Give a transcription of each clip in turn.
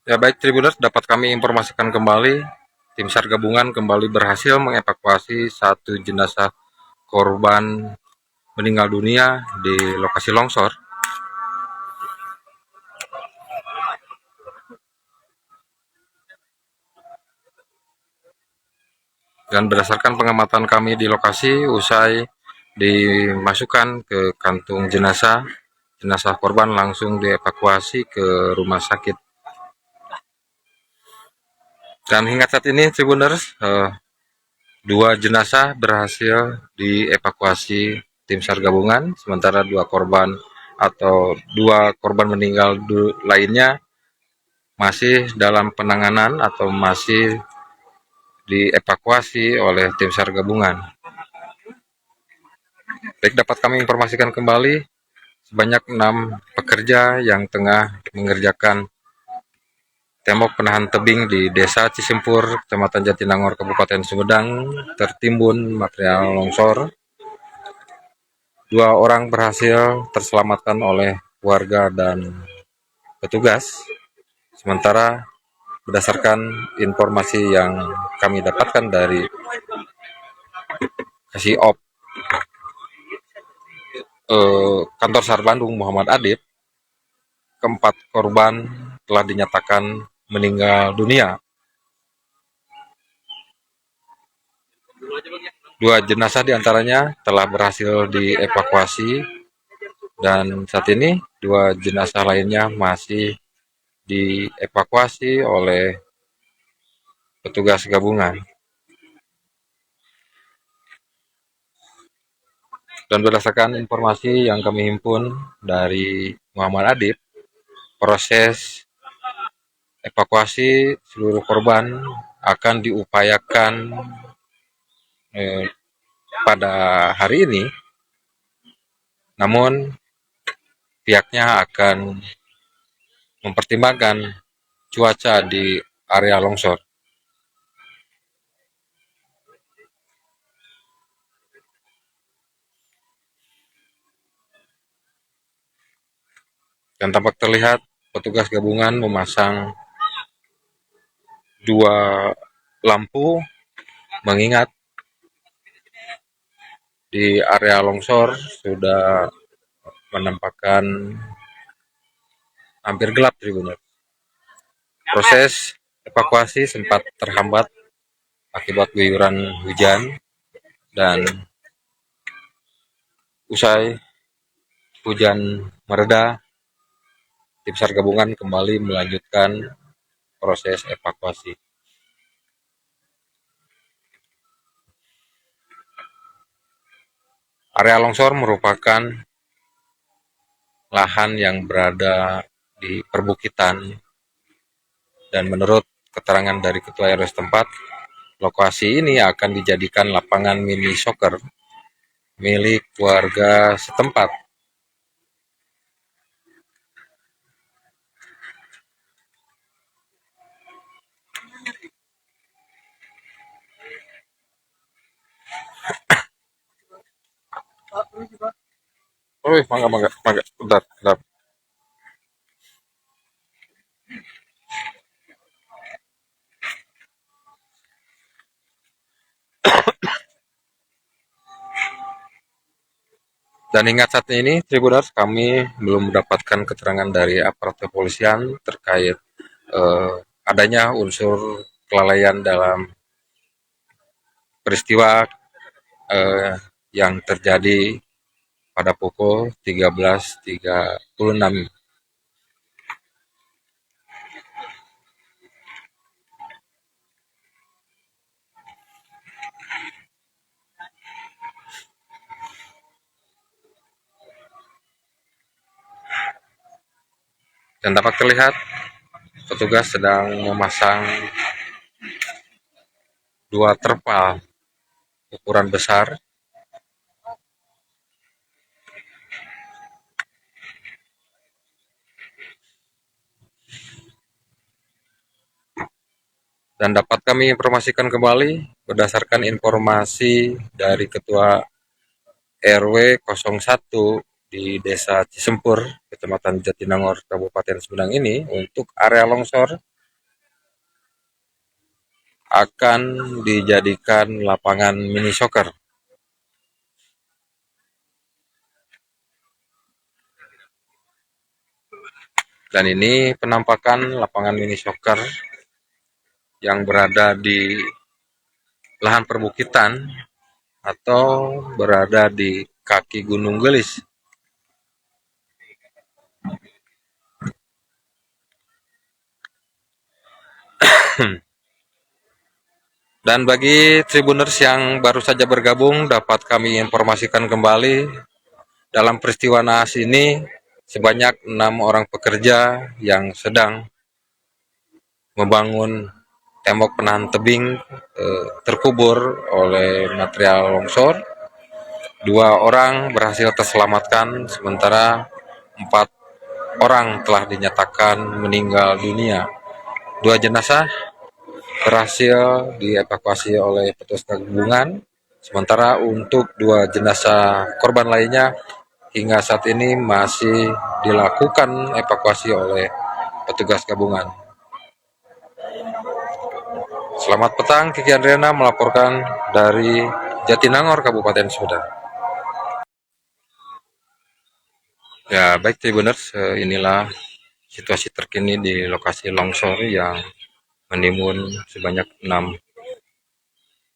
Ya baik Tribuners, dapat kami informasikan kembali, tim SAR gabungan kembali berhasil mengevakuasi satu jenazah korban meninggal dunia di lokasi longsor. Dan berdasarkan pengamatan kami di lokasi, usai dimasukkan ke kantung jenazah, jenazah korban langsung dievakuasi ke rumah sakit. Dan hingga saat ini Tribuners, dua jenazah berhasil dievakuasi tim SAR gabungan, sementara dua korban meninggal lainnya masih dalam penanganan atau masih dievakuasi oleh tim SAR gabungan. Baik, dapat kami informasikan kembali, sebanyak 6 pekerja yang tengah mengerjakan tembok penahan tebing di Desa Cisempur, Kecamatan Jatinangor, Kabupaten Sumedang, tertimbun material longsor. 2 orang berhasil terselamatkan oleh warga dan petugas. Sementara berdasarkan informasi yang kami dapatkan dari Kasih Op kantor SAR Bandung Muhammad Adib, keempat korban telah dinyatakan meninggal dunia. 2 jenazah diantaranya telah berhasil dievakuasi dan saat ini 2 jenazah lainnya masih dievakuasi oleh petugas gabungan. Dan berdasarkan informasi yang kami himpun dari Muhammad Adib, proses evakuasi seluruh korban akan diupayakan pada hari ini, namun pihaknya akan mempertimbangkan cuaca di area longsor. Dan tampak terlihat petugas gabungan memasang 2 lampu, mengingat di area longsor sudah menampakkan hampir gelap Tribuners. Proses evakuasi sempat terhambat akibat guyuran hujan, dan usai hujan mereda, tim SAR gabungan kembali melanjutkan proses evakuasi. Area longsor merupakan lahan yang berada di perbukitan, dan menurut keterangan dari Ketua RW setempat, lokasi ini akan dijadikan lapangan mini soccer milik warga setempat. Oh, mangga, mangga, mangga, bentar, bentar. Dan hingga saat ini, Tribuners, kami belum mendapatkan keterangan dari aparat kepolisian terkait adanya unsur kelalaian dalam peristiwa yang terjadi pada pukul 13.36. Dan dapat terlihat petugas sedang memasang 2 terpal ukuran besar dan dapat kami informasikan kembali berdasarkan informasi dari Ketua RW 01 di Desa Cisempur, Kecamatan Jatinangor, Kabupaten Sumedang ini, untuk area longsor akan dijadikan lapangan mini soccer. Dan ini penampakan lapangan mini soccer yang berada di lahan perbukitan atau berada di kaki Gunung Gelis. Dan bagi Tribuners yang baru saja bergabung, dapat kami informasikan kembali, dalam peristiwa naas ini sebanyak 6 orang pekerja yang sedang membangun tembok penahan tebing terkubur oleh material longsor. 2 orang berhasil terselamatkan, sementara 4 orang telah dinyatakan meninggal dunia. 2 jenazah berhasil dievakuasi oleh petugas gabungan, sementara untuk 2 jenazah korban lainnya hingga saat ini masih dilakukan evakuasi oleh petugas gabungan. Selamat petang, Kiki Andriana melaporkan dari Jatinangor, Kabupaten Sumedang. Ya, baik Tribuners, inilah situasi terkini di lokasi longsor yang menimbun sebanyak 6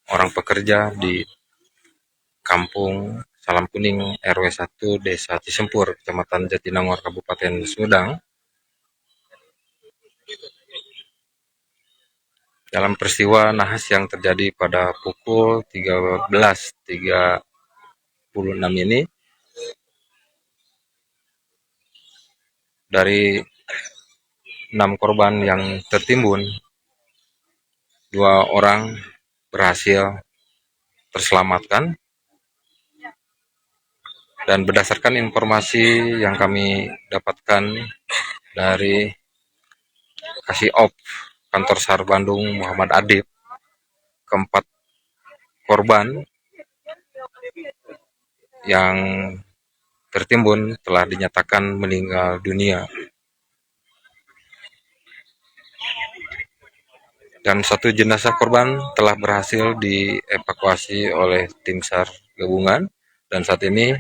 orang pekerja di Kampung Salam Kuning RW 1 Desa Cisempur, Kecamatan Jatinangor, Kabupaten Sumedang. Dalam peristiwa nahas yang terjadi pada pukul 13.36 ini, dari 6 korban yang tertimbun, 2 orang berhasil terselamatkan. Dan berdasarkan informasi yang kami dapatkan dari Kasih Op Kantor SAR Bandung Muhammad Adib, keempat korban yang tertimbun telah dinyatakan meninggal dunia. Dan 1 jenazah korban telah berhasil dievakuasi oleh tim SAR gabungan, dan saat ini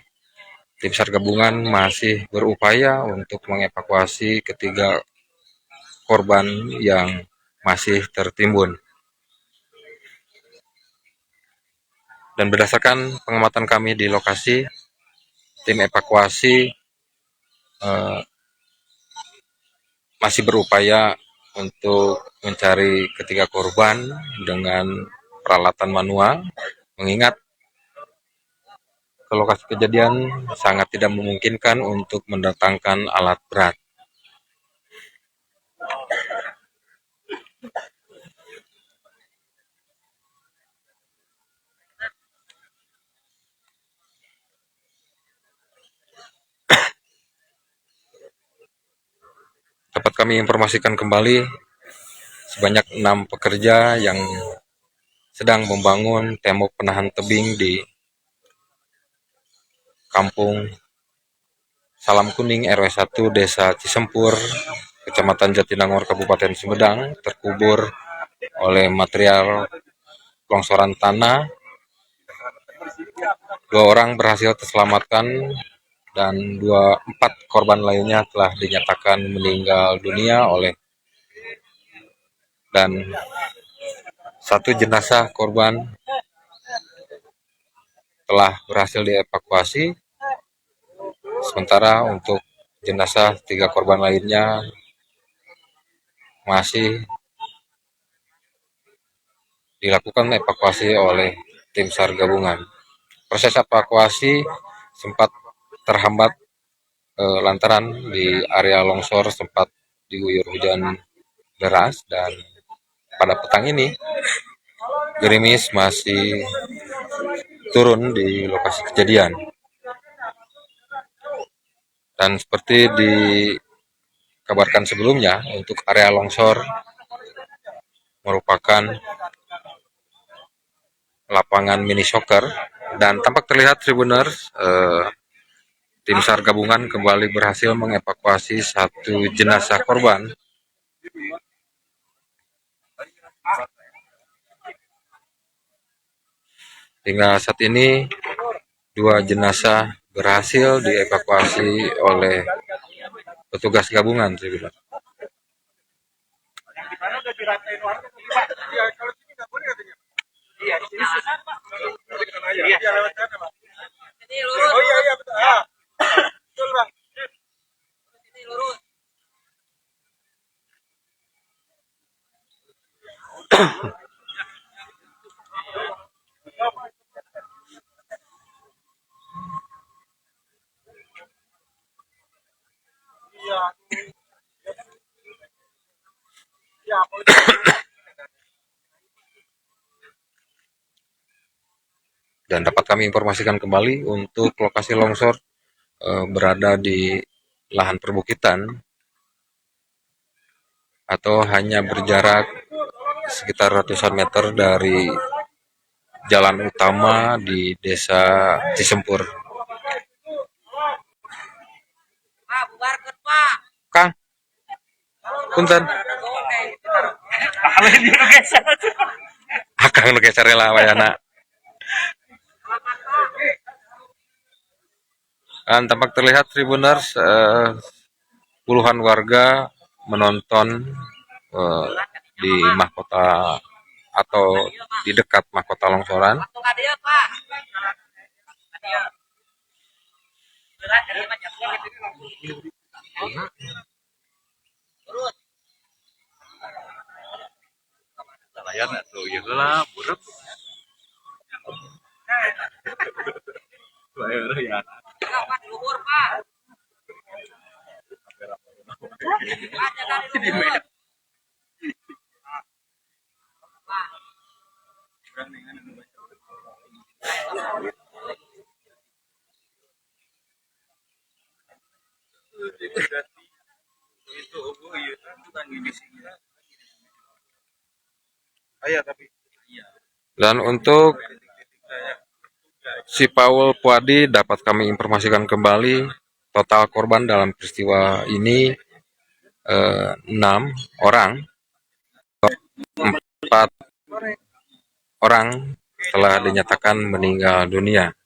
tim SAR gabungan masih berupaya untuk mengevakuasi ketiga korban yang masih tertimbun. Dan berdasarkan pengamatan kami di lokasi, tim evakuasi masih berupaya untuk mencari ketiga korban dengan peralatan manual, mengingat ke lokasi kejadian sangat tidak memungkinkan untuk mendatangkan alat berat. Dapat kami informasikan kembali, sebanyak 6 pekerja yang sedang membangun tembok penahan tebing di Kampung Salam Kuning RW 1 Desa Cisempur, Kecamatan Jatinangor, Kabupaten Sumedang, terkubur oleh material longsoran tanah. 2 orang berhasil terselamatkan dan 4 korban lainnya telah dinyatakan meninggal dunia dan 1 jenazah korban telah berhasil dievakuasi, sementara untuk jenazah 3 korban lainnya masih dilakukan evakuasi oleh tim SAR gabungan. Proses evakuasi sempat terhambat lantaran di area longsor sempat diguyur hujan deras, dan pada petang ini gerimis masih turun di lokasi kejadian. Dan seperti dikabarkan sebelumnya, untuk area longsor merupakan lapangan mini soccer, dan tampak terlihat Tribuners, tim SAR gabungan kembali berhasil mengevakuasi 1 jenazah korban Hingga saat ini 2 jenazah berhasil dievakuasi oleh petugas gabungan, saya bilang. Dan dapat kami informasikan kembali untuk lokasi longsor berada di lahan perbukitan atau hanya berjarak sekitar ratusan meter dari jalan utama di Desa Cisempur. Kang, punten. Akang nu geser lah wayana. Dan tampak terlihat Tribuners puluhan warga menonton di mahkota atau di dekat mahkota longsoran. Nelayan atuh ieu heula buruk. Ya. Dan untuk si Paul Puadi dapat kami informasikan kembali total korban dalam peristiwa ini 6 orang, 4 orang telah dinyatakan meninggal dunia.